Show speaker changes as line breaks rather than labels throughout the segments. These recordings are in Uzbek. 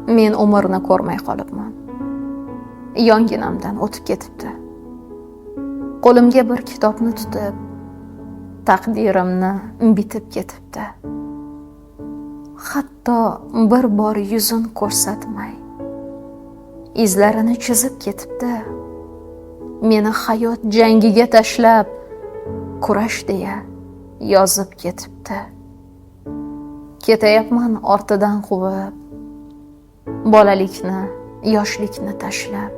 Men umrni ko'rmay qolibman. Yonginamdan o'tib ketibdi. Qo'limga bir kitobni tutib, taqdirimni bitib ketibdi. Hatto bir bor yuzin ko'rsatmay, izlarini chizib ketibdi. Meni hayot jangiga tashlab, kurash deya yozib ketibdi. Ketayapman ortidan quvib, bolalikni, yoshlikni tashlab.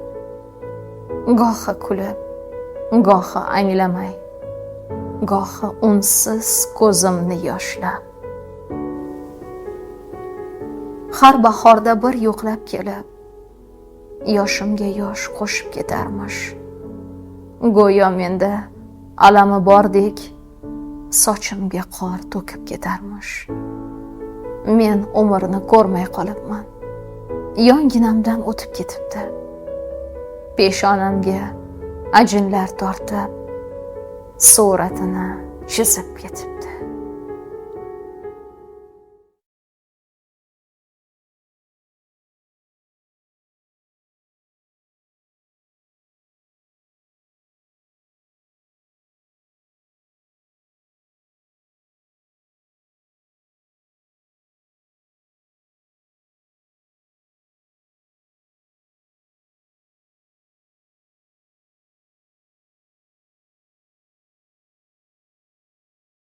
Gohi kulib, gohi anglamay, gohi unsiz ko'zimni yoshlab. Har bahorda bir yo'qlab kelib, yoshimga yosh qo'shib ketarmish. Go'yo menda alami bordek, sochimga qor to'kib ketarmish. Men umrni ko'rmay qolibman. Yonginamdan o'tib ketibdi. Peshonamga ajinlar tortib, suratini chizib ketibdi.